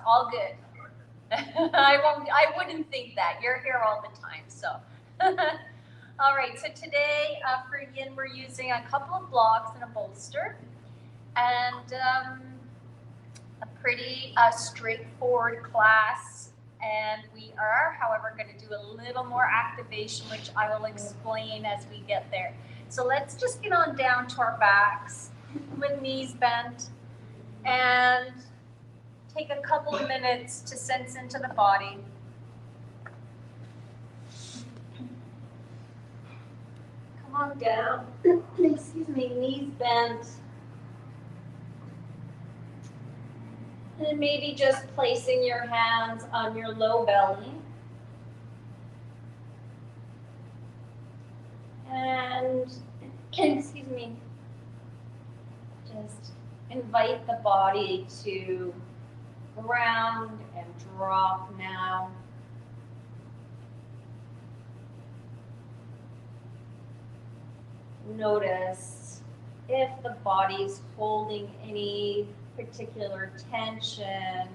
all good. I wouldn't think that. You're here all the time, so. All right, so today for yin, we're using a couple of blocks and a bolster, and a pretty straightforward class. And we are, however, going to do a little more activation, which I will explain as we get there. So let's just get on down to our backs with knees bent and take a couple of minutes to sense into the body. Come on down. Excuse me, knees bent. And maybe just placing your hands on your low belly. And, excuse me, just invite the body to ground and drop now. Notice if the body's holding any particular tension,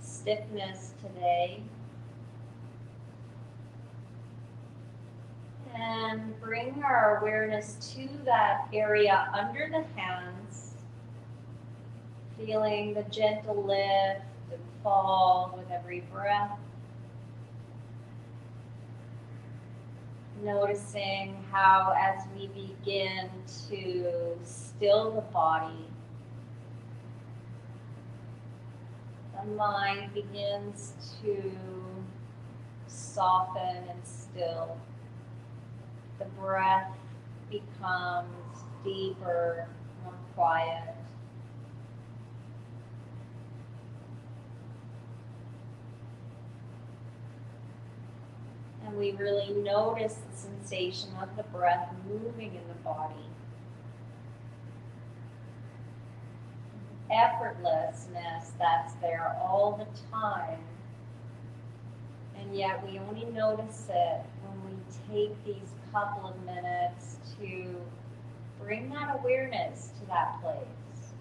stiffness today. And bring our awareness to that area under the hands, feeling the gentle lift and fall with every breath. Noticing how as we begin to still the body, the mind begins to soften and still. The breath becomes deeper, more quiet. And we really notice the sensation of the breath moving in the body. Effortlessness that's there all the time. And yet we only notice it when we take these couple of minutes to bring that awareness to that place.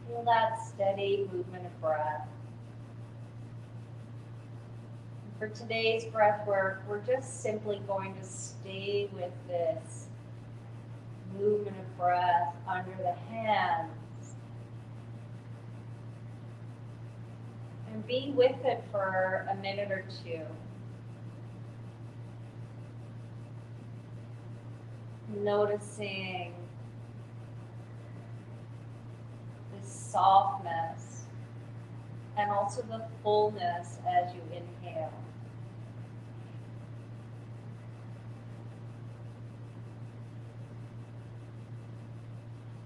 Feel that steady movement of breath. For today's breath work, we're just simply going to stay with this movement of breath under the hands and be with it for a minute or two. Noticing the softness and also the fullness as you inhale.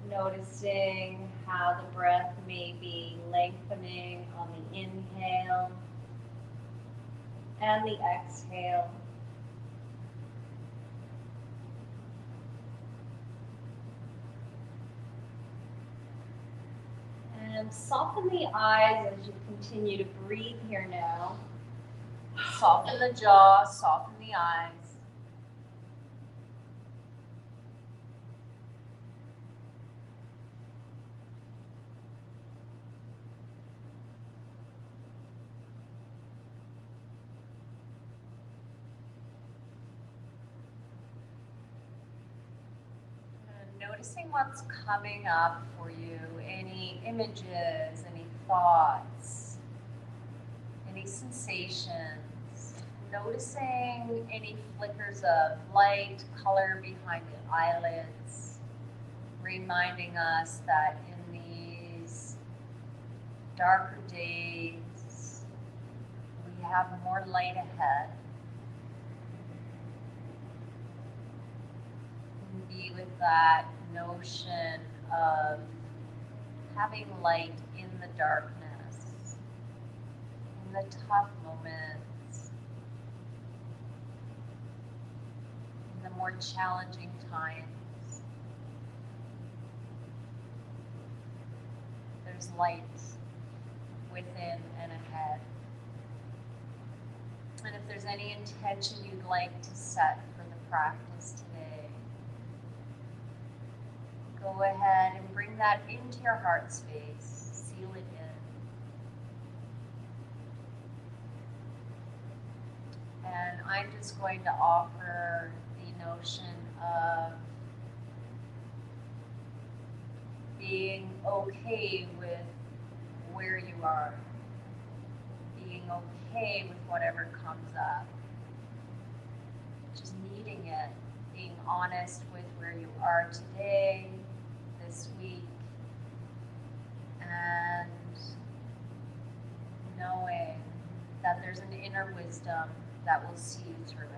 Noticing how the breath may be lengthening on the inhale and the exhale. And soften the eyes as you continue to breathe here now. Soften the jaw, soften the eyes. Noticing what's coming up for you, any images, any thoughts, any sensations. Noticing any flickers of light, color behind the eyelids, reminding us that in these darker days, we have more light ahead. Be with that notion of having light in the darkness, in the tough moments, in the more challenging times. There's light within and ahead. And if there's any intention you'd like to set for the practice today, go ahead and bring that into your heart space. Seal it in. And I'm just going to offer the notion of being okay with where you are, being okay with whatever comes up, just needing it, being honest with where you are today, this week, and knowing that there's an inner wisdom that will see you through it.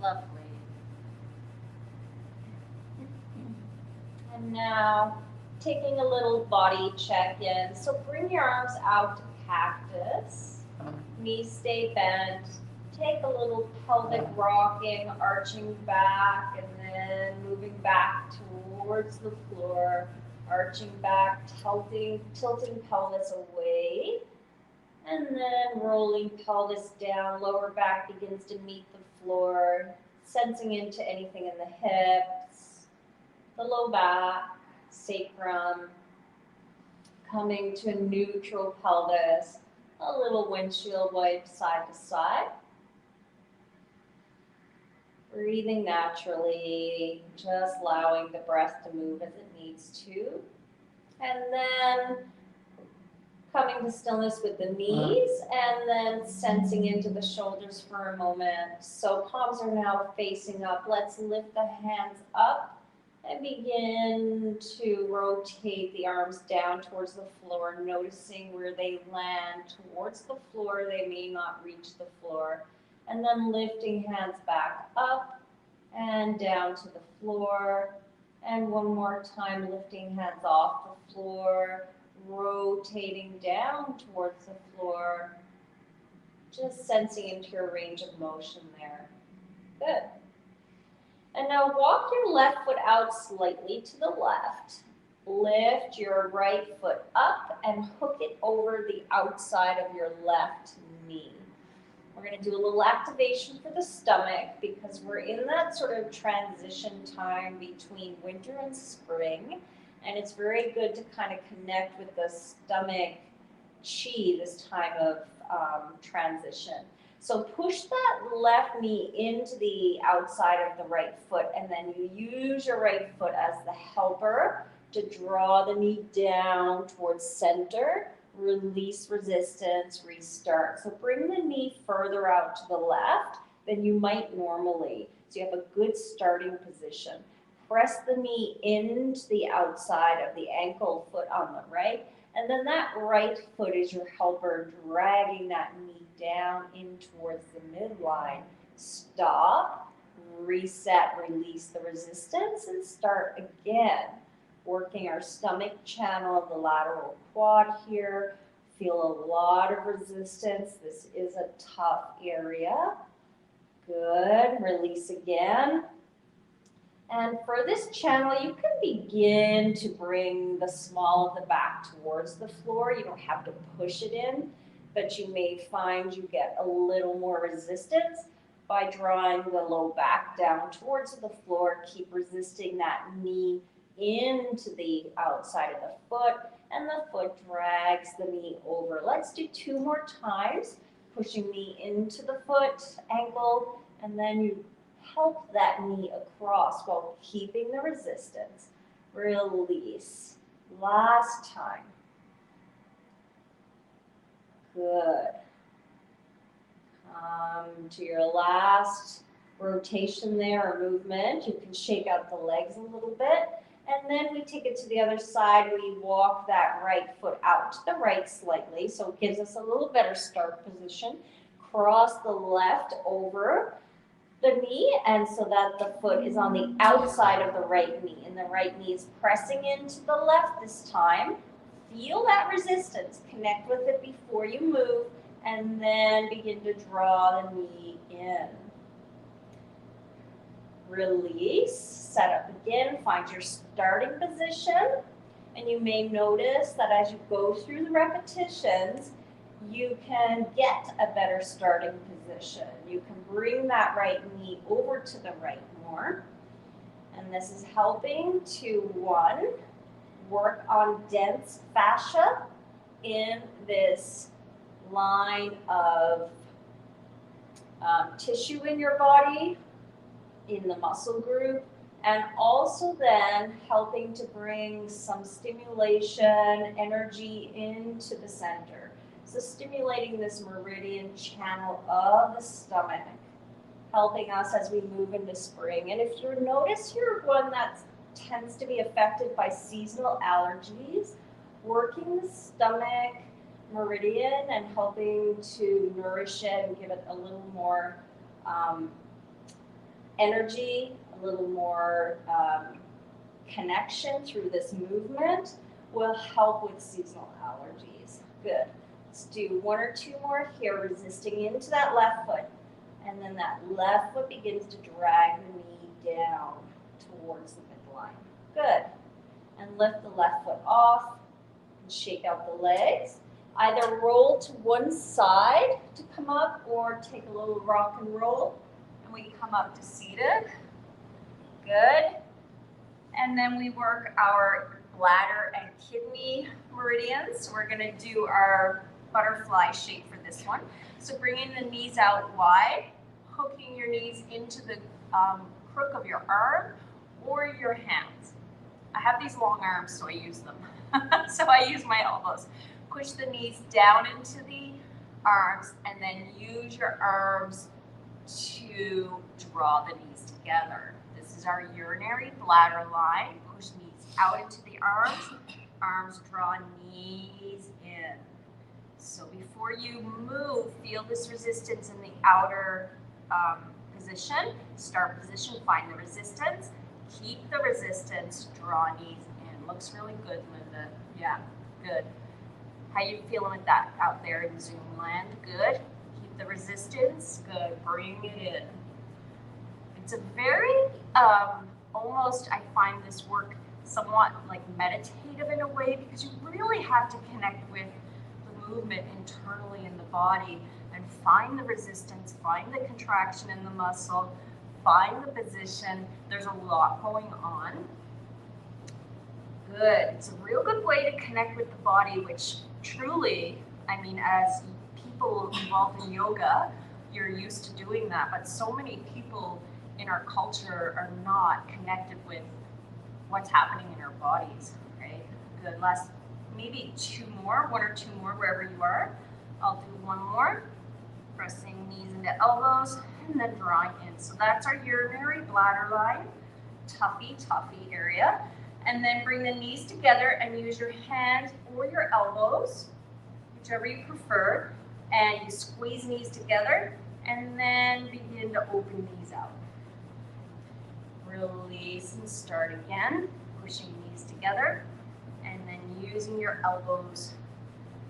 Lovely. And now, taking a little body check-in. So bring your arms out to cactus. Knees stay bent. Take a little pelvic rocking, arching back, and then moving back towards the floor. Arching back, tilting pelvis away. And then rolling pelvis down. Lower back begins to meet the floor. Sensing into anything in the hips, the low back, sacrum, coming to a neutral pelvis, a little windshield wipe side to side. Breathing naturally, just allowing the breath to move as it needs to. And then coming to stillness with the knees, and then sensing into the shoulders for a moment. So palms are now facing up. Let's lift the hands up and begin to rotate the arms down towards the floor, noticing where they land towards the floor. They may not reach the floor. And then lifting hands back up and down to the floor. And one more time, lifting hands off the floor, rotating down towards the floor, just sensing into your range of motion there. Good. And now walk your left foot out slightly to the left. Lift your right foot up and hook it over the outside of your left knee. We're going to do a little activation for the stomach because we're in that sort of transition time between winter and spring. And it's very good to kind of connect with the stomach chi this time of transition. So push that left knee into the outside of the right foot, and then you use your right foot as the helper to draw the knee down towards center, release resistance, restart. So bring the knee further out to the left than you might normally. So you have a good starting position. Press the knee into the outside of the ankle foot on the right, and then that right foot is your helper, dragging that knee down in towards the midline. Stop, reset, release the resistance, and start again. Working our stomach channel of the lateral quad here. Feel a lot of resistance. This is a tough area. Good, release again. And for this channel, you can begin to bring the small of the back towards the floor. You don't have to push it in, but you may find you get a little more resistance by drawing the low back down towards the floor. Keep resisting that knee into the outside of the foot, and the foot drags the knee over. Let's do 2 more times, pushing knee into the foot, ankle, and then you help that knee across while keeping the resistance. Release. Last time. Good. Come to your last rotation there or movement. You can shake out the legs a little bit. And then we take it to the other side. We walk that right foot out to the right slightly. So it gives us a little better start position. Cross the left over the knee, and so that the foot is on the outside of the right knee, and the right knee is pressing into the left this time. Feel that resistance, connect with it before you move, and then begin to draw the knee in. Release, set up again, find your starting position, and you may notice that as you go through the repetitions, you can get a better starting position. You can bring that right knee over to the right more. And this is helping to, one, work on dense fascia in this line of tissue in your body, in the muscle group, and also then helping to bring some stimulation, energy into the center. So stimulating this meridian channel of the stomach, helping us as we move into spring. And if you notice you're one that tends to be affected by seasonal allergies, working the stomach meridian and helping to nourish it and give it a little more energy, a little more connection through this movement will help with seasonal allergies. Good. Let's do one or two more here, resisting into that left foot. And then that left foot begins to drag the knee down towards the midline. Good. And lift the left foot off and shake out the legs. Either roll to one side to come up or take a little rock and roll. And we come up to seated. Good. And then we work our bladder and kidney meridians. So we're going to do our butterfly shape for this one. So bringing the knees out wide, hooking your knees into the crook of your arm or your hands. I have these long arms, so I use them. So I use my elbows. Push the knees down into the arms and then use your arms to draw the knees together. This is our urinary bladder line. Push knees out into the arms draw knees in. So before you move, feel this resistance in the outer position. Start position, find the resistance. Keep the resistance, draw knees in. Looks really good, Linda. Yeah, good. How you feeling with that out there in Zoom land? Good. Keep the resistance. Good. Bring it in. It's a very, almost, I find this work somewhat like meditative in a way, because you really have to connect with the movement internally in the body and find the resistance, find the contraction in the muscle, find the position. There's a lot going on. Good. It's a real good way to connect with the body, which truly, I mean, as people involved in yoga, you're used to doing that, but so many people in our culture are not connected with what's happening in our bodies, right? Good. Last, maybe one or two more wherever you are. I'll do one more. Pressing knees into elbows and then drawing in. So that's our urinary bladder line, tuffy area. And then bring the knees together and use your hands or your elbows, whichever you prefer, and you squeeze knees together and then begin to open knees out. Release and start again, pushing knees together and then using your elbows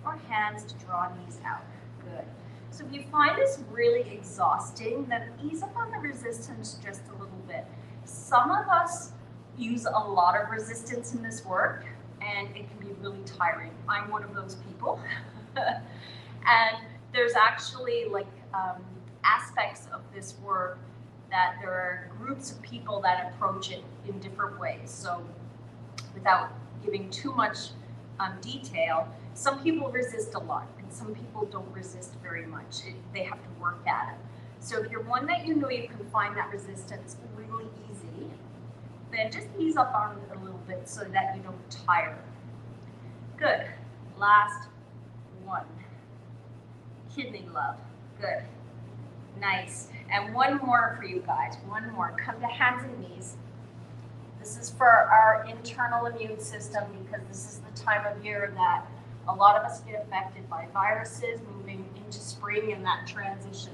or hands to draw knees out. Good. So if you find this really exhausting, then ease up on the resistance just a little bit. Some of us use a lot of resistance in this work, and it can be really tiring. I'm one of those people. And there's actually like aspects of this work that there are groups of people that approach it in different ways. So without giving too much detail, some people resist a lot and some people don't resist very much. They have to work at it. So if you're one that you know you can find that resistance really easy, then just ease up on it a little bit so that you don't tire. Good. Last one. Kidney love. Good. Nice. And one more for you guys. One more. Come to hands and knees. This is for our internal immune system, because this is the time of year that a lot of us get affected by viruses moving into spring and that transition.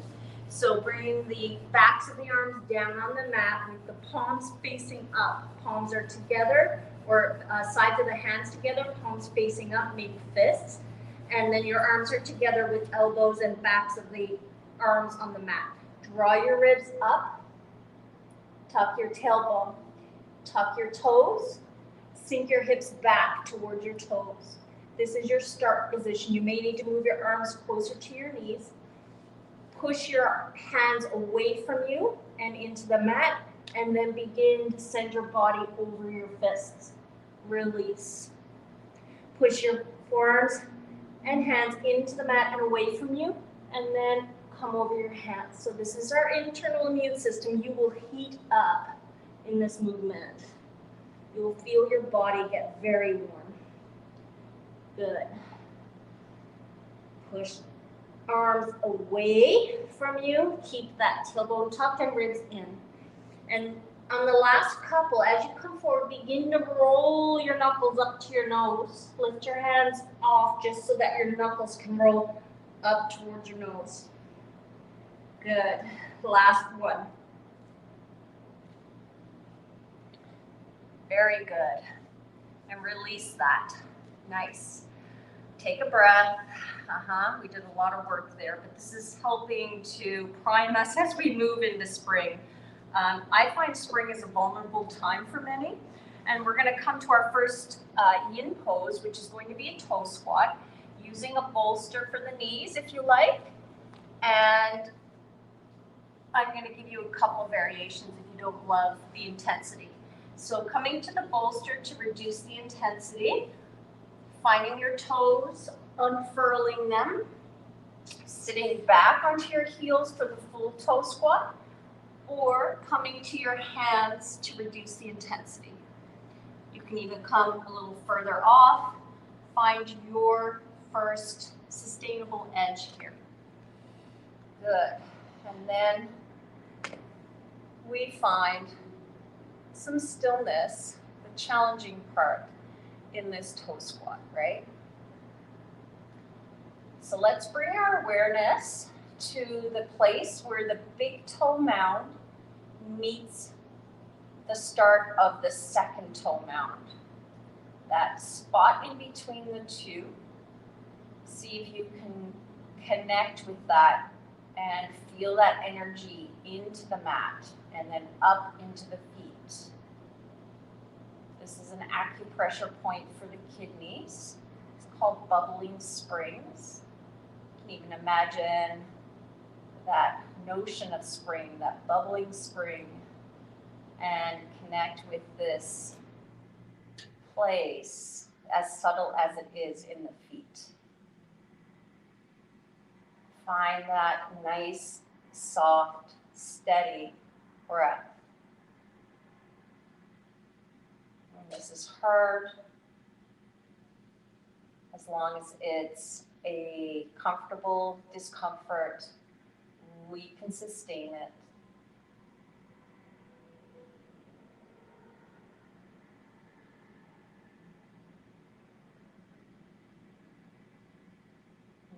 So bring the backs of the arms down on the mat with the palms facing up. Palms are together, or sides of the hands together, palms facing up, make fists. And then your arms are together with elbows and backs of the arms on the mat. Draw your ribs up, tuck your tailbone, tuck your toes, sink your hips back towards your toes. This is your start position. You may need to move your arms closer to your knees. Push your hands away from you and into the mat, and then begin to send your body over your fists. Release. Push your forearms and hands into the mat and away from you, and then come over your hands. So this is our internal immune system. You will heat up in this movement. You will feel your body get very warm. Good. Push arms away from you. Keep that tailbone tucked and ribs in. And on the last couple, as you come forward, begin to roll your knuckles up to your nose. Lift your hands off just so that your knuckles can roll up towards your nose. Good. Last one. Very good. And release that. Nice. Take a breath. We did a lot of work there, but this is helping to prime us as we move into spring. I find spring is a vulnerable time for many, and we're going to come to our first yin pose, which is going to be a toe squat, using a bolster for the knees if you like, and I'm going to give you a couple of variations if you don't love the intensity. So coming to the bolster to reduce the intensity, finding your toes, unfurling them, sitting back onto your heels for the full toe squat, or coming to your hands to reduce the intensity. You can even come a little further off, find your first sustainable edge here. Good. And then we find some stillness, the challenging part in this toe squat, right? So let's bring our awareness to the place where the big toe mound meets the start of the second toe mound. That spot in between the two, see if you can connect with that and feel that energy into the mat and then up into the feet. This is an acupressure point for the kidneys. It's called bubbling springs. You can even imagine that notion of spring, that bubbling spring, and connect with this place, as subtle as it is in the feet. Find that nice, soft, steady breath. And this is hard, as long as it's a comfortable discomfort, we can sustain it.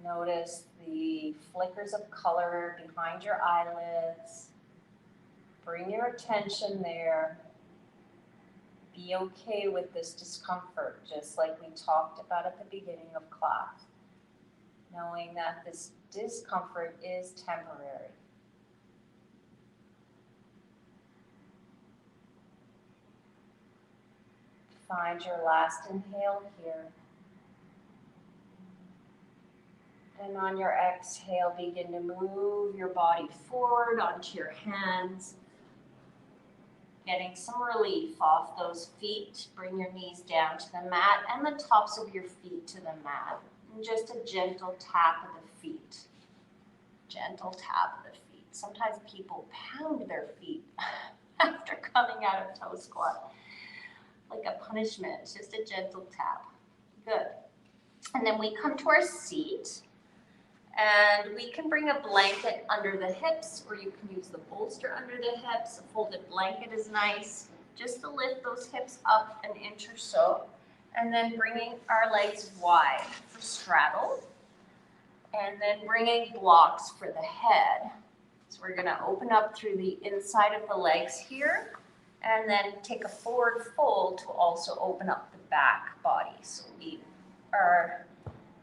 Notice the flickers of color behind your eyelids. Bring your attention there. Be okay with this discomfort, just like we talked about at the beginning of class. Knowing that this discomfort is temporary. Find your last inhale here. And on your exhale, begin to move your body forward onto your hands. Getting some relief off those feet. Bring your knees down to the mat and the tops of your feet to the mat. And just a gentle tap of the feet. Gentle tap of the feet. Sometimes people pound their feet after coming out of toe squat. Like a punishment, just a gentle tap. Good. And then we come to our seat. And we can bring a blanket under the hips, or you can use the bolster under the hips. A folded blanket is nice, just to lift those hips up an inch or so. And then bringing our legs wide for straddle. And then bringing blocks for the head. So we're going to open up through the inside of the legs here. And then take a forward fold to also open up the back body. So we are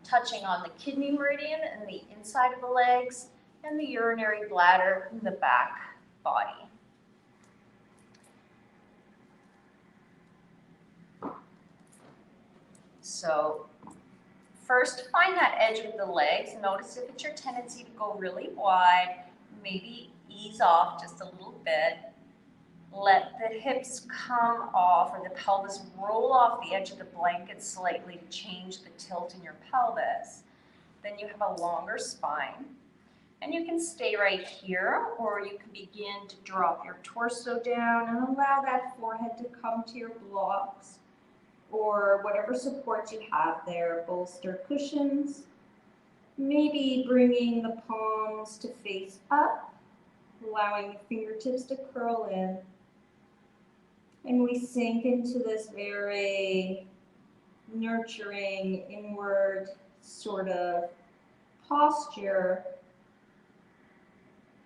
touching on the kidney meridian and the inside of the legs, and the urinary bladder in the back body. So first find that edge of the legs. Notice if it's your tendency to go really wide, maybe ease off just a little bit. Let the hips come off or the pelvis roll off the edge of the blanket slightly to change the tilt in your pelvis. Then you have a longer spine. And you can stay right here, or you can begin to drop your torso down and allow that forehead to come to your blocks or whatever supports you have there, bolster cushions. Maybe bringing the palms to face up, allowing the fingertips to curl in. And we sink into this very nurturing, inward sort of posture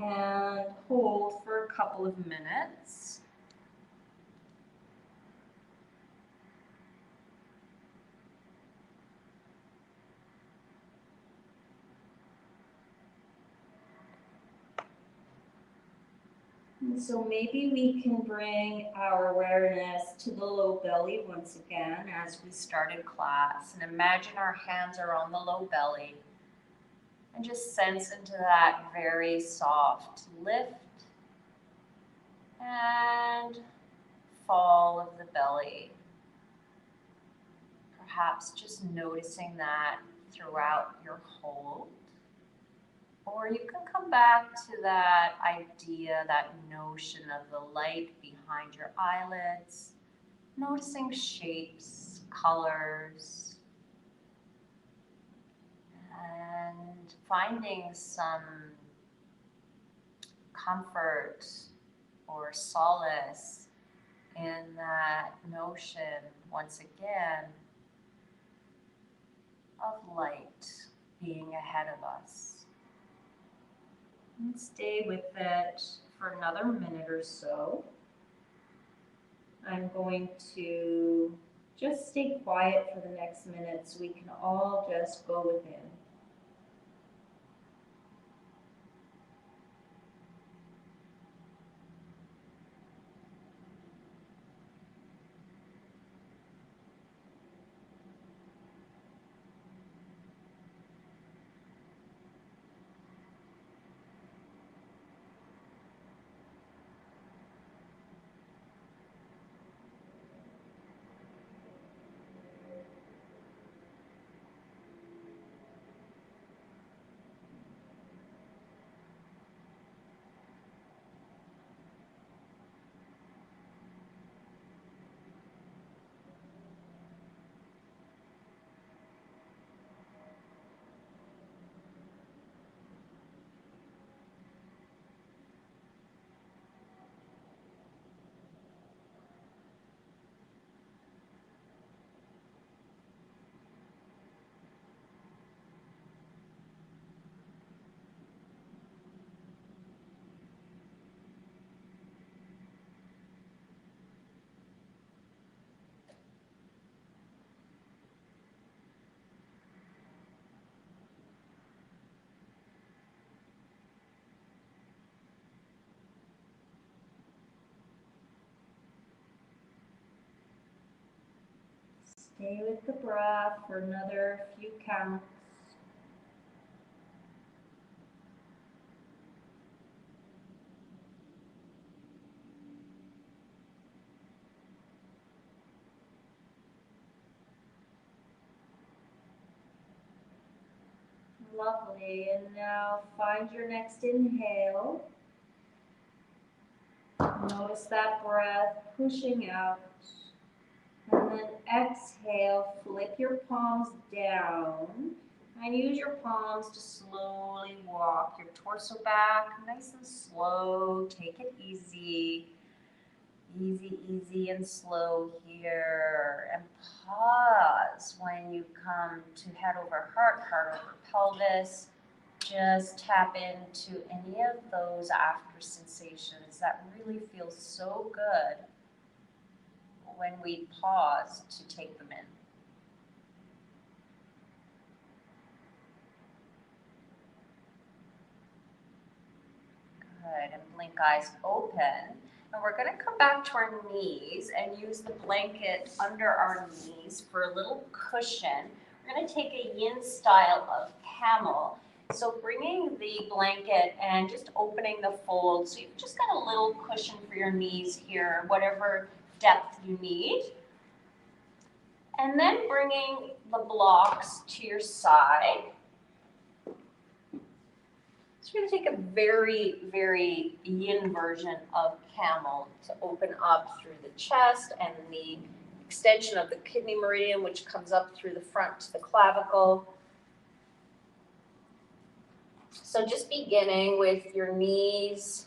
and hold for a couple of minutes. And so maybe we can bring our awareness to the low belly once again as we started class. And imagine our hands are on the low belly. And just sense into that very soft lift and fall of the belly. Perhaps just noticing that throughout your hold. Or you can come back to that idea, that notion of the light behind your eyelids, noticing shapes, colors, and finding some comfort or solace in that notion, once again, of light being ahead of us. And stay with it for another minute or so. I'm going to just stay quiet for the next minute so we can all just go within. Stay with the breath for another few counts. Lovely, and now find your next inhale. Notice that breath pushing out. And then exhale, flip your palms down and use your palms to slowly walk your torso back, nice and slow. Take it easy. Easy, easy and slow here. And pause when you come to head over heart, heart over pelvis. Just tap into any of those after sensations that really feel so good when we pause to take them in. Good, and blink eyes open. And we're gonna come back to our knees and use the blanket under our knees for a little cushion. We're going to take a yin style of camel. So bringing the blanket and just opening the fold. So you've just got a little cushion for your knees here, whatever depth you need. And then bringing the blocks to your side. So we're going to take a very, very yin version of camel to open up through the chest and the extension of the kidney meridian, which comes up through the front to the clavicle. So just beginning with your knees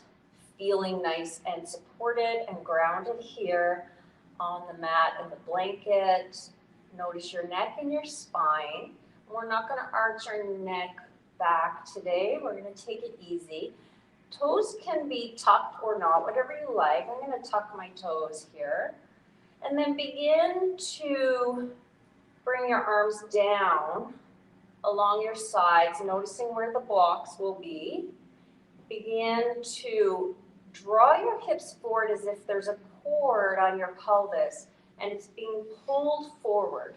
feeling nice and supported and grounded here on the mat and the blanket. Notice your neck and your spine. We're not going to arch our neck back today. We're going to take it easy. Toes can be tucked or not, whatever you like. I'm going to tuck my toes here. And then begin to bring your arms down along your sides, noticing where the blocks will be. Begin to draw your hips forward as if there's a cord on your pelvis and it's being pulled forward.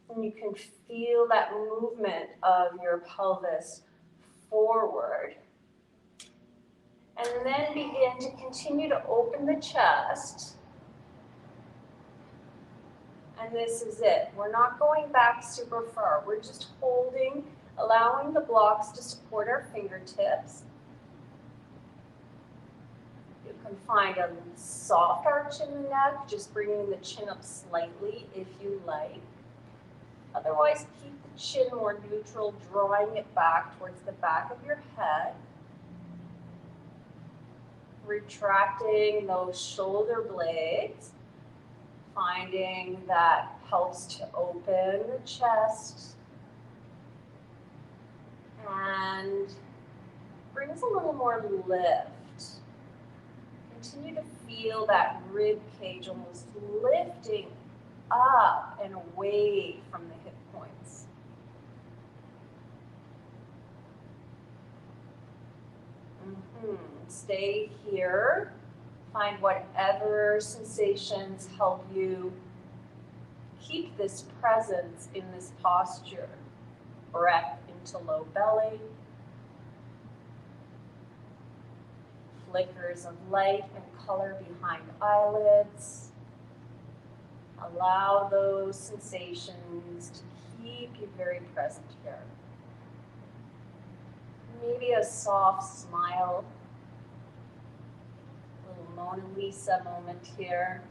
And you can feel that movement of your pelvis forward. And then begin to continue to open the chest. And this is it. We're not going back super far. We're just holding, allowing the blocks to support our fingertips. You can find a soft arch in the neck, just bringing the chin up slightly if you like. Otherwise, keep the chin more neutral, drawing it back towards the back of your head. Retracting those shoulder blades, finding that helps to open the chest and brings a little more lift. Continue to feel that rib cage almost lifting up and away from the hip points. Stay here. Find whatever sensations help you keep this presence in this posture. Breath into low belly. Flickers of light and color behind eyelids. Allow those sensations to keep you very present here. Maybe a soft smile. A little Mona Lisa moment here.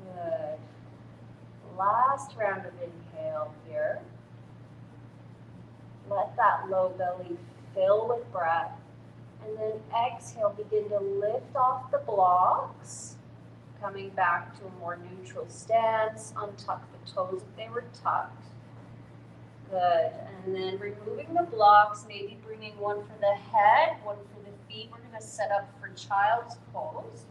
Good. Last round of inhale here. Let that low belly fill with breath. And then exhale, begin to lift off the blocks. Coming back to a more neutral stance. Untuck the toes if they were tucked. Good. And then removing the blocks, maybe bringing one for the head, one for the feet. We're going to set up for child's pose.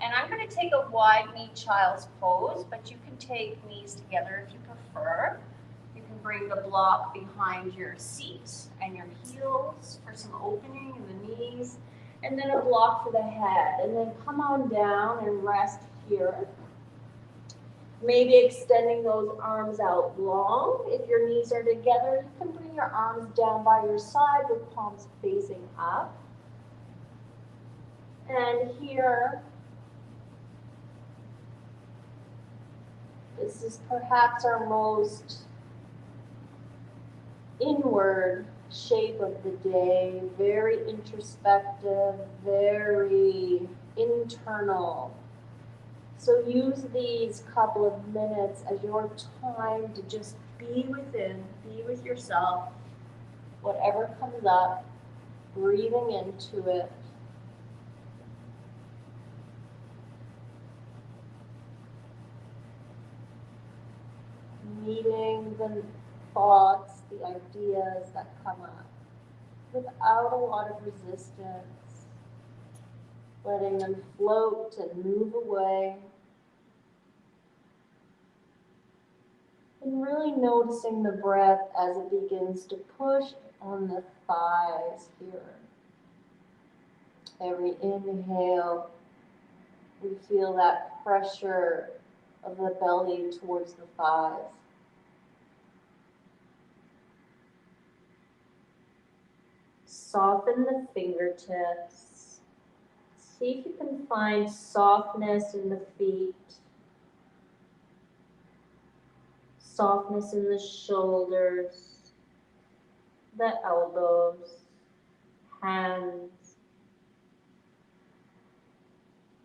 And I'm going to take a wide knee child's pose, but you can take knees together if you prefer. You can bring the block behind your seat and your heels for some opening in the knees, and then a block for the head. And then come on down and rest here. Maybe extending those arms out long. If your knees are together, you can bring your arms down by your side with palms facing up. And here, this is perhaps our most inward shape of the day, very introspective, very internal. So use these couple of minutes as your time to just be within, be with yourself, whatever comes up, breathing into it. Meeting the thoughts, the ideas that come up without a lot of resistance, letting them float and move away, and really really noticing the breath as it begins to push on the thighs here. Every inhale, we feel that pressure of the belly towards the thighs. Soften the fingertips. See if you can find softness in the feet, softness in the shoulders, the elbows, hands,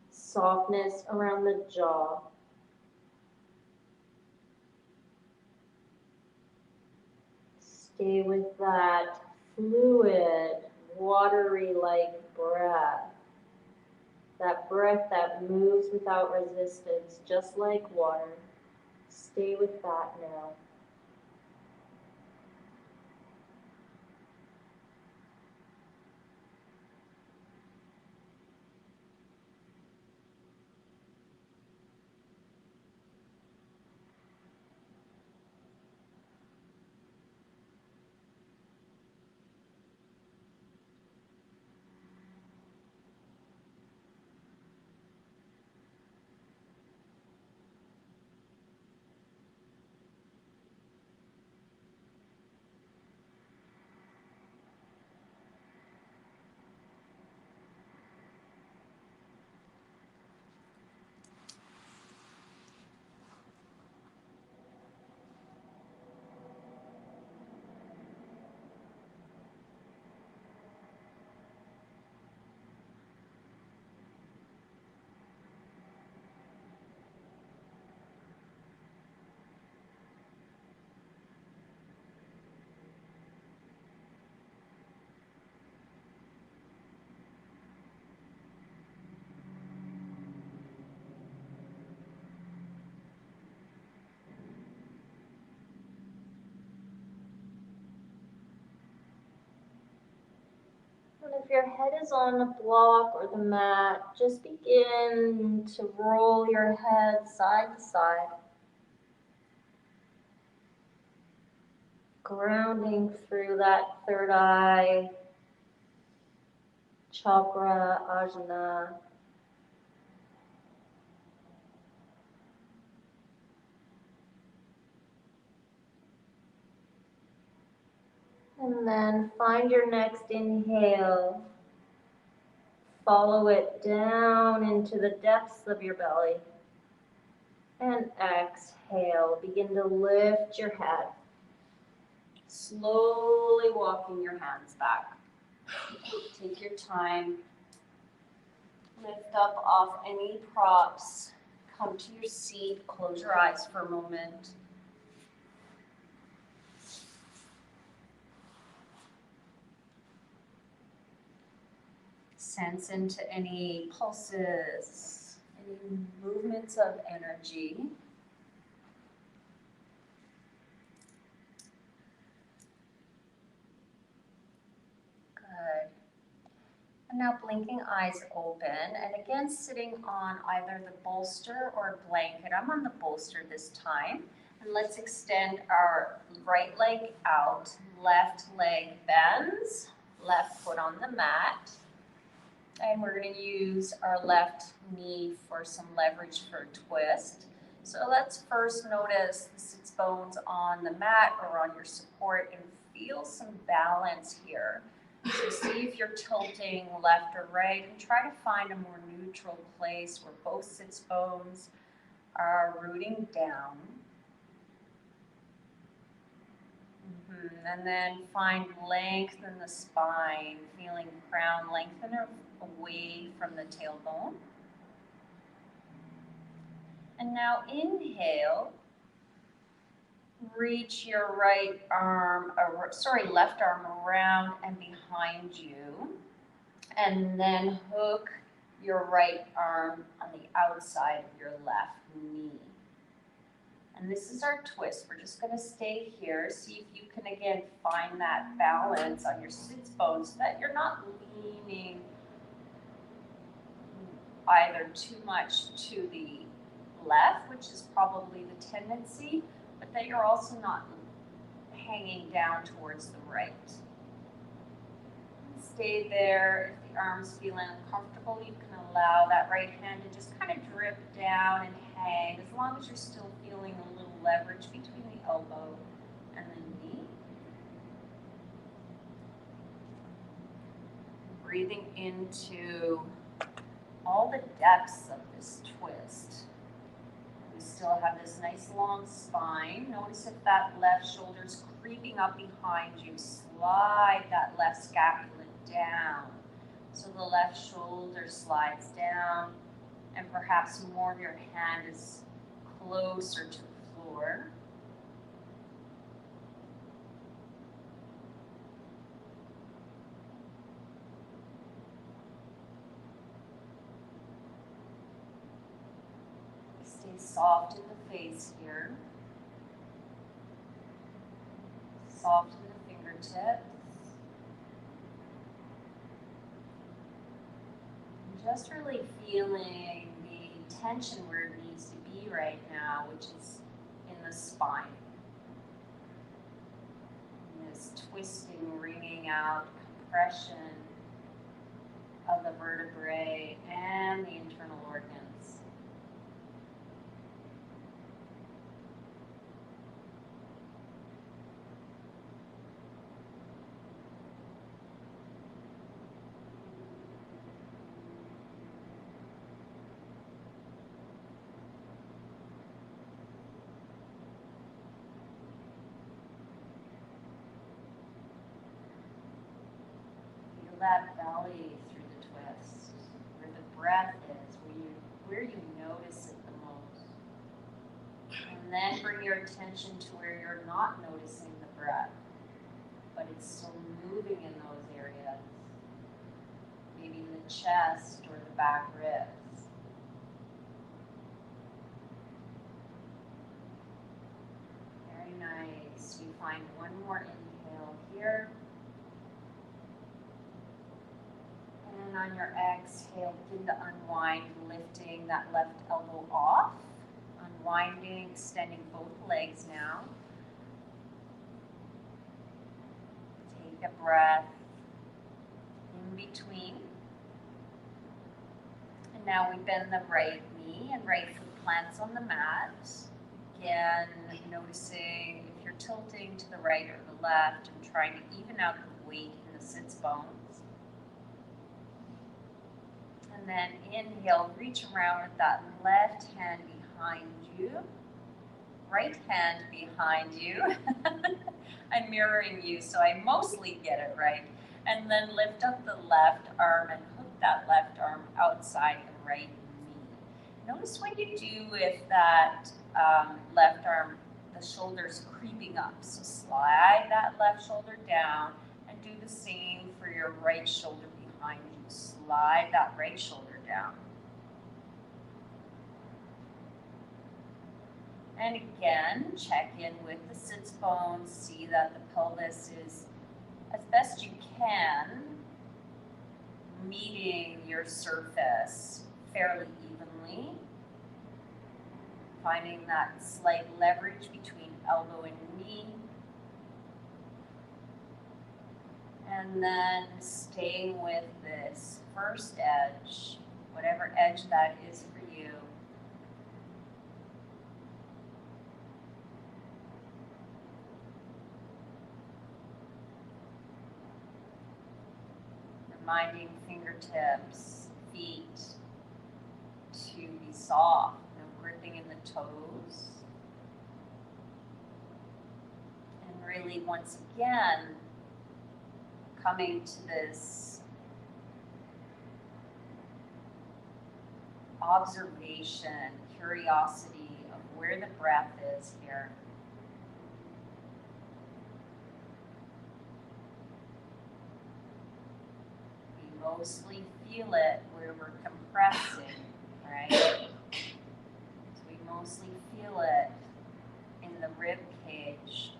softness around the jaw. Stay with that fluid, watery-like breath. That breath that moves without resistance, just like water. Stay with that now. And if your head is on the block or the mat, just begin to roll your head side to side, grounding through that third eye, chakra, ajna. And then find your next inhale. Follow it down into the depths of your belly. And exhale. Begin to lift your head. Slowly walking your hands back. Take your time. Lift up off any props. Come to your seat. Close your eyes for a moment. Sense into any pulses, any movements of energy. Good. And now blinking eyes open, and again sitting on either the bolster or blanket. I'm on the bolster this time. And let's extend our right leg out, left leg bends, left foot on the mat. And we're going to use our left knee for some leverage for a twist. So let's first notice the sits bones on the mat or on your support and feel some balance here. So see if you're tilting left or right and try to find a more neutral place where both sits bones are rooting down. And then find length in the spine, feeling crown lengthen away from the tailbone. And now inhale, reach your left arm around and behind you. And then hook your right arm on the outside of your left knee. And this is our twist. We're just going to stay here. See if you can, again, find that balance on your sits bones so that you're not leaning either too much to the left, which is probably the tendency, but that you're also not hanging down towards the right. Stay there. If the arms feel uncomfortable, you can allow that right hand to just kind of drip down and hang, as long as you're still feeling a little leverage between the elbow and the knee. Breathing into all the depths of this twist. We still have this nice long spine. Notice if that left shoulder's creeping up behind you. Slide that left scapula down. So the left shoulder slides down, and perhaps more of your hand is closer to the floor. Stay soft in the face here. Soft in the fingertips. Just really feeling the tension where it needs to be right now, which is in the spine. And this twisting, wringing out, compression of the vertebrae and the internal organs. That belly through the twist, where the breath is, where you notice it the most. And then bring your attention to where you're not noticing the breath, but it's still moving in those areas. Maybe the chest or the back ribs. Very nice. We find one more inhale here. And on your exhale, begin to unwind, lifting that left elbow off. Unwinding, extending both legs now. Take a breath in between. And now we bend the right knee and right foot plants on the mat. Again, noticing if you're tilting to the right or the left and trying to even out the weight in the sits bones. And then inhale, reach around with that left hand behind you, right hand behind you. I'm mirroring you, so I mostly get it right. And then lift up the left arm and hook that left arm outside the right knee. Notice what you do with that left arm, the shoulder's creeping up. So slide that left shoulder down and do the same for your right shoulder behind you. Slide that right shoulder down. And again, check in with the sits bones. See that the pelvis is, as best you can, meeting your surface fairly evenly. Finding that slight leverage between elbow and knee. And then staying with this first edge, whatever edge that is for you. Reminding fingertips, feet to be soft, no gripping in the toes. And really, once again, coming to this observation, curiosity of where the breath is here. We mostly feel it where we're compressing, right? So we mostly feel it in the rib cage,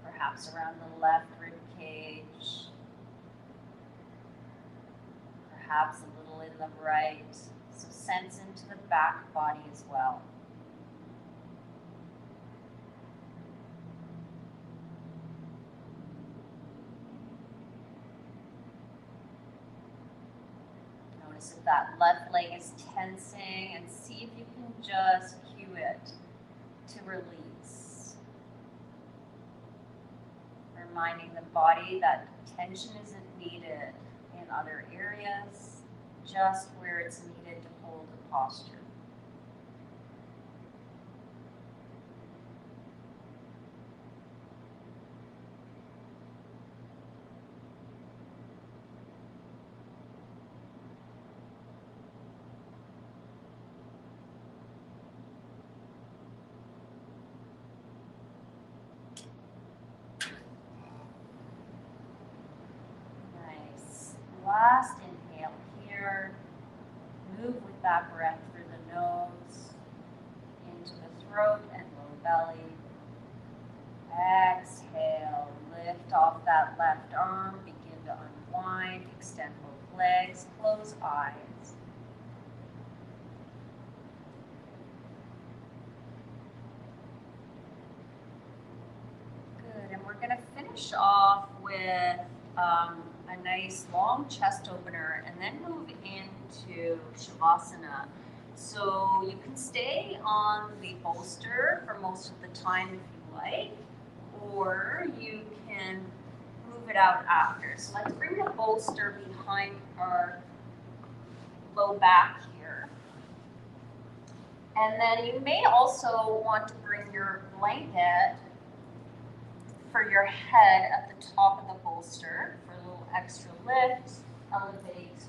perhaps around the left rib cage, perhaps a little in the right. So sense into the back body as well. Notice if that left leg is tensing and see if you can just cue it to release. Reminding the body that tension isn't needed in other areas, just where it's needed to hold the posture. Last inhale here. Move with that breath through the nose, into the throat and lower belly. Exhale, lift off that left arm, begin to unwind, extend both legs, close eyes. Good, and we're going to finish off with a nice long chest opener and then move into Shavasana. So you can stay on the bolster for most of the time if you like, or you can move it out after. So let's bring the bolster behind our low back here. And then you may also want to bring your blanket for your head at the top of the bolster for a little extra lift, elevate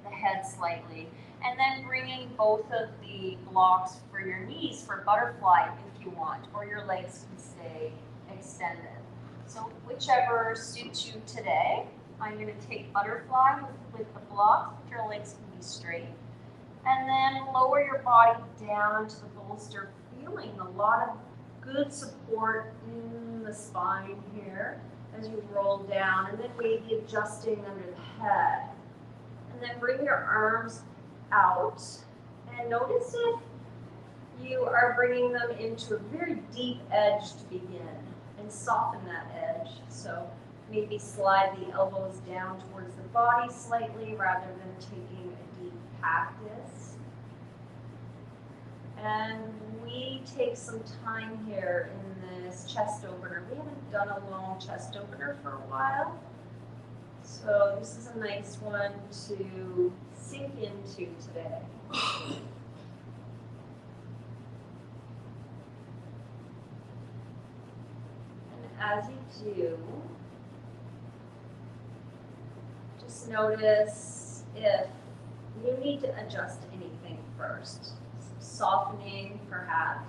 the head slightly, and then bringing both of the blocks for your knees for butterfly if you want, or your legs can stay extended. So whichever suits you today. I'm going to take butterfly with the block, your legs can be straight, and then lower your body down to the bolster, feeling a lot of good support in the spine here as you roll down, and then maybe adjusting under the head. And then bring your arms out and notice if you are bringing them into a very deep edge to begin and soften that edge. So maybe slide the elbows down towards the body slightly rather than taking a deep cactus. And we take some time here in this chest opener. We haven't done a long chest opener for a while. So this is a nice one to sink into today. And as you do, just notice if you need to adjust anything first. Softening perhaps,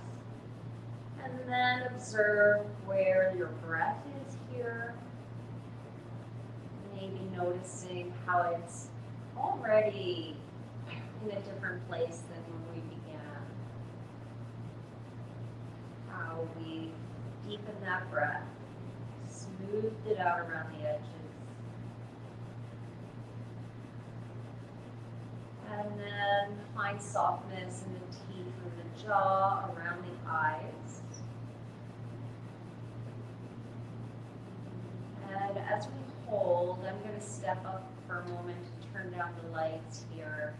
and then observe where your breath is here, maybe noticing how it's already in a different place than when we began, how we deepen that breath, smoothed it out around the edges. And then find softness in the teeth and the jaw, around the eyes. And as we hold, I'm going to step up for a moment to turn down the lights here.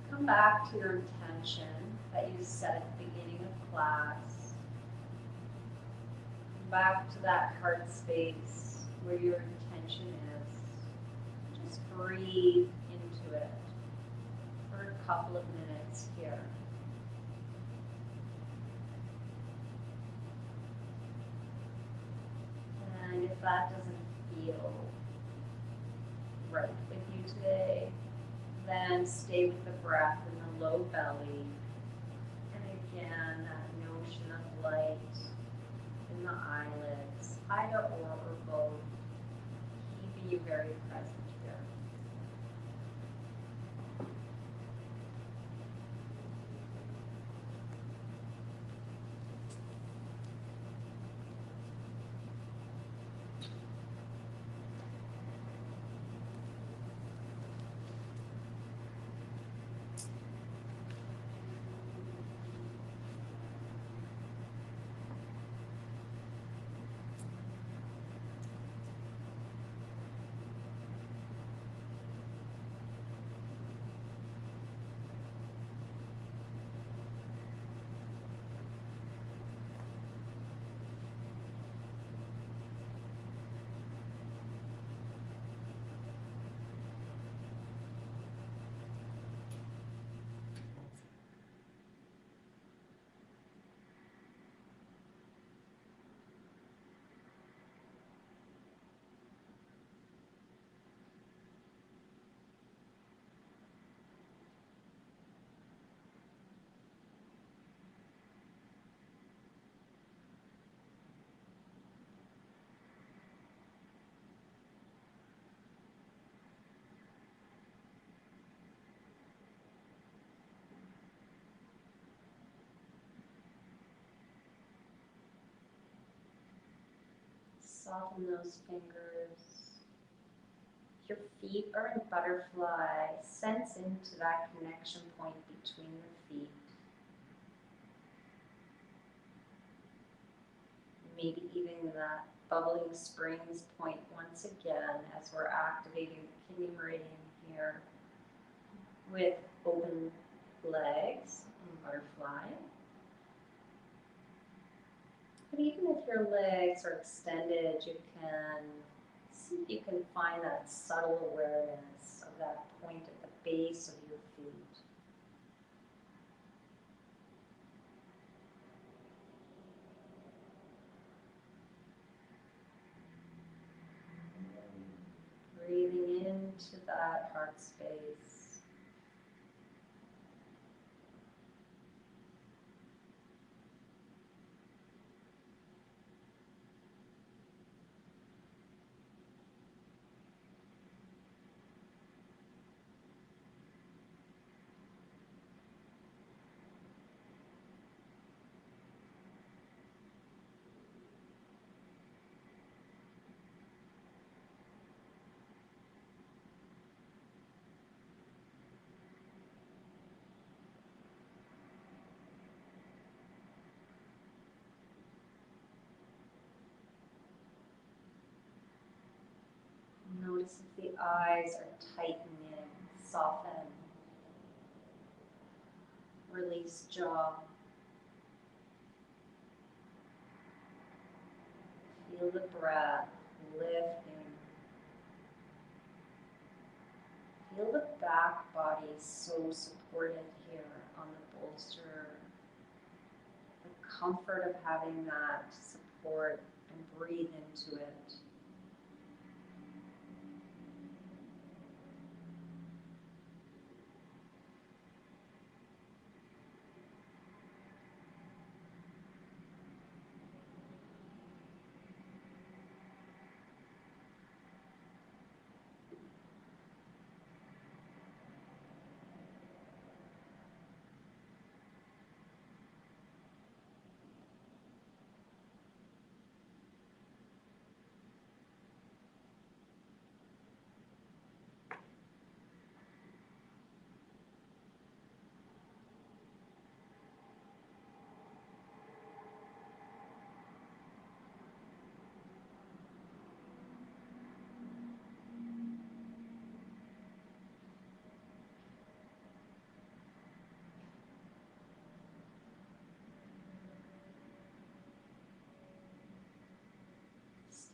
Come back to your intention that you set at the beginning of class. Back to that heart space where your intention is. Just breathe into it for a couple of minutes here. And if that doesn't feel right with you today, then stay with the breath in the low belly. And again, that notion of light in the eyelids, either or both, keeping you very present here. Soften those fingers. If your feet are in butterfly, sense into that connection point between the feet. Maybe even that bubbling springs point once again as we're activating the kidney meridian here with open legs and butterfly. But even if your legs are extended, you can see if you can find that subtle awareness of that point at the base of your feet. Breathing into that heart space. Notice if the eyes are tightening, soften. Release jaw. Feel the breath lifting. Feel the back body so supported here on the bolster. The comfort of having that support and breathe into it.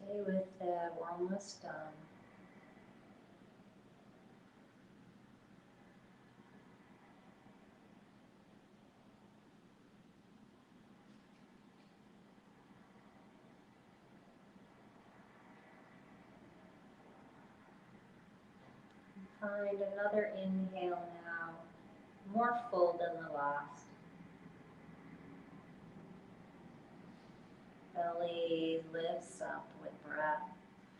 Stay with it, we're almost done. Find another inhale now, more full than the last. Belly lifts up with breath,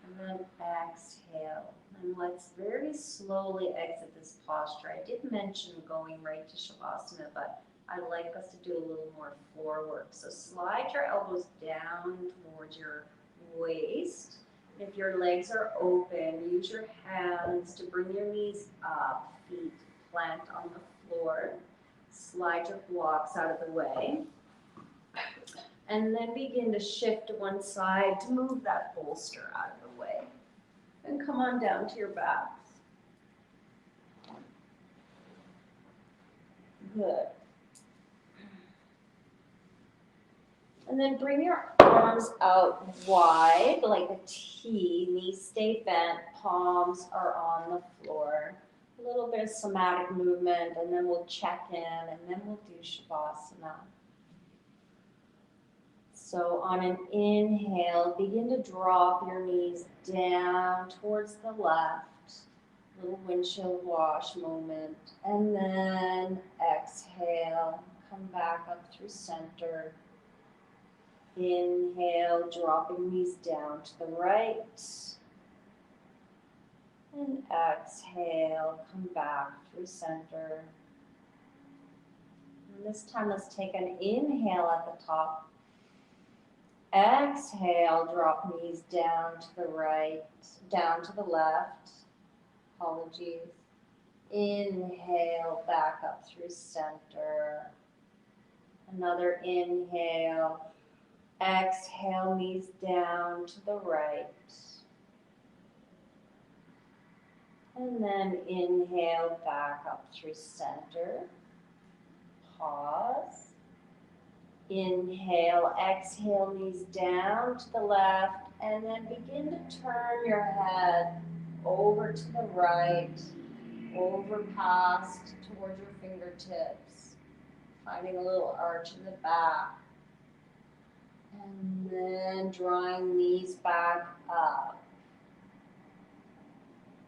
and then exhale. And let's very slowly exit this posture. I did mention going right to Shavasana, but I'd like us to do a little more floor work. So slide your elbows down towards your waist. If your legs are open, use your hands to bring your knees up, feet plant on the floor. Slide your blocks out of the way. And then begin to shift to one side to move that bolster out of the way. And come on down to your backs. Good. And then bring your arms out wide like a T. Knees stay bent, palms are on the floor. A little bit of somatic movement, and then we'll check in, and then we'll do Shavasana. So on an inhale, begin to drop your knees down towards the left. Little windshield wash moment. And then exhale, come back up through center. Inhale, dropping knees down to the right. And exhale, come back through center. And this time let's take an inhale at the top. Exhale, drop knees down to the right, down to the left. Apologies. Inhale, back up through center. Another inhale. Exhale, knees down to the right. And then inhale, back up through center. Pause. Inhale, exhale, knees down to the left, and then begin to turn your head over to the right, over past towards your fingertips, finding a little arch in the back. And then drawing knees back up.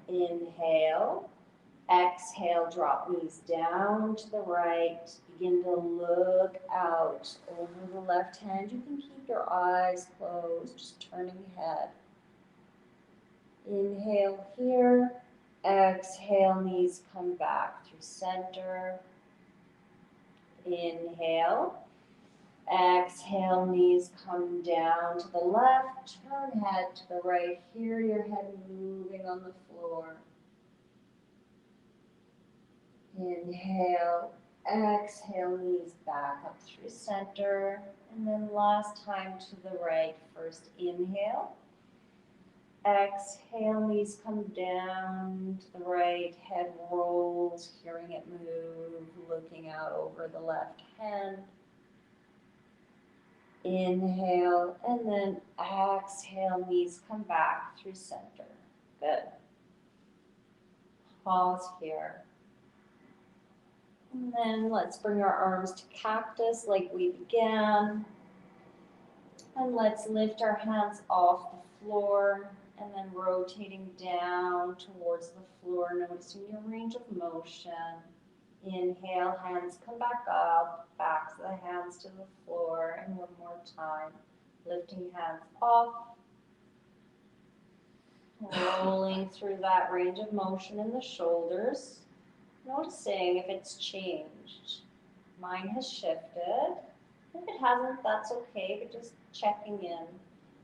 Inhale. Exhale, drop knees down to the right. Begin to look out over the left hand. You can keep your eyes closed, just turning head. Inhale here. Exhale, knees come back through center. Inhale. Exhale, knees come down to the left. Turn head to the right. Hear your head moving on the floor. Inhale, exhale, knees back up through center, and then last time to the right. First inhale, exhale, knees come down to the right, head rolls, hearing it move, looking out over the left hand. Inhale, and then exhale, knees come back through center. Good. Pause here. And then let's bring our arms to cactus like we began. And let's lift our hands off the floor and then rotating down towards the floor, noticing your range of motion. Inhale, hands come back up, backs of the hands to the floor, and one more time. Lifting hands off, rolling through that range of motion in the shoulders. Noticing if it's changed. Mine has shifted. If it hasn't, that's okay, but just checking in.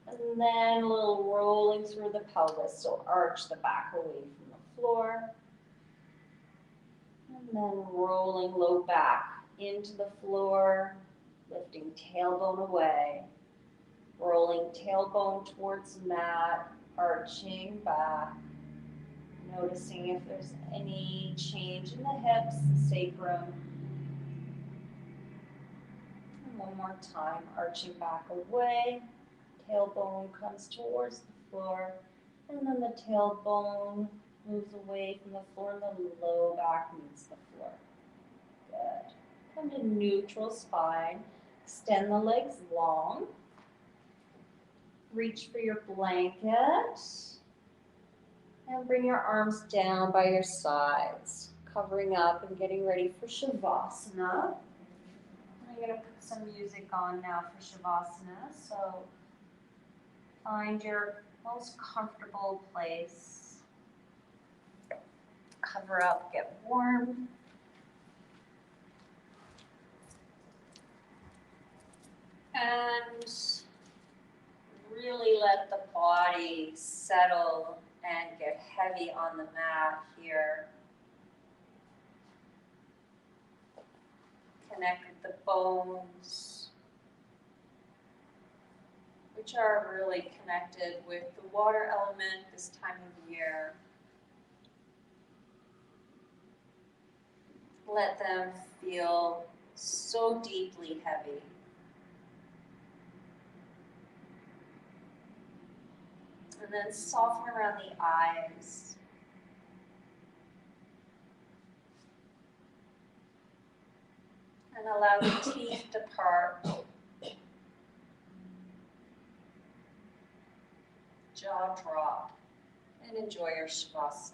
And then a little rolling through the pelvis, so arch the back away from the floor. And then rolling low back into the floor, lifting tailbone away. Rolling tailbone towards the mat, arching back. Noticing if there's any change in the hips, the sacrum. And one more time, arching back away. Tailbone comes towards the floor. And then the tailbone moves away from the floor and the low back meets the floor. Good. Come to neutral spine. Extend the legs long. Reach for your blanket. And bring your arms down by your sides, covering up and getting ready for Shavasana. I'm going to put some music on now for Shavasana. So find your most comfortable place. Cover up, get warm. And really let the body settle and get heavy on the mat here. Connect with the bones, which are really connected with the water element this time of year. Let them feel so deeply heavy. And then soften around the eyes. And allow the teeth to part. Jaw drop. And enjoy your Shavasana.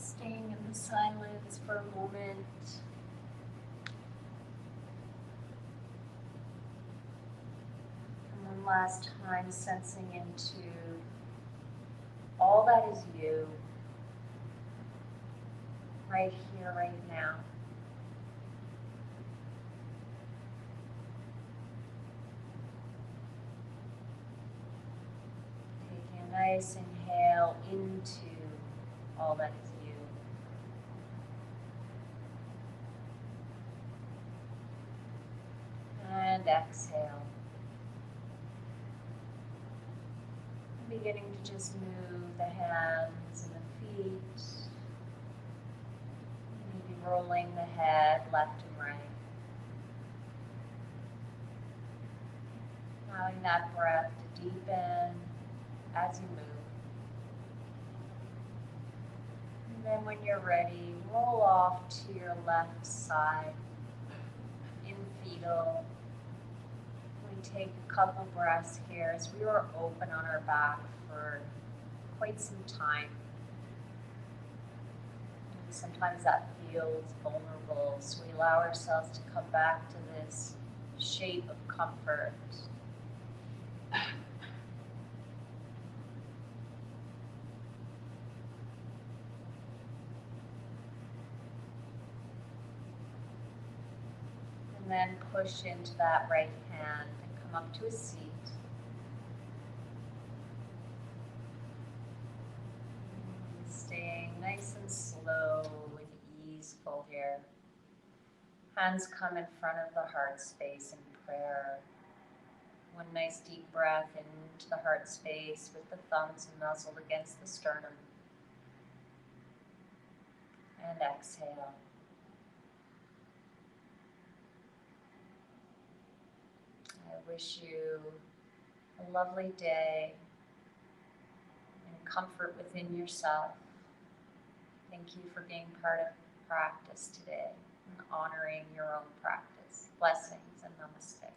Staying in the silence for a moment. And one last time, sensing into all that is you, right here, right now. Taking a nice inhale into all that is you. And exhale. Beginning to just move the hands and the feet. Maybe rolling the head left and right. Allowing that breath to deepen as you move. And then when you're ready, roll off to your left side in fetal. We take a couple breaths here as we were open on our back for quite some time. And sometimes that feels vulnerable, so we allow ourselves to come back to this shape of comfort. And then push into that right hand and come up to a seat. Staying nice and slow and easeful here. Hands come in front of the heart space in prayer. One nice deep breath into the heart space with the thumbs nuzzled against the sternum. And exhale. I wish you a lovely day and comfort within yourself. Thank you for being part of practice today and honoring your own practice. Blessings and namaste.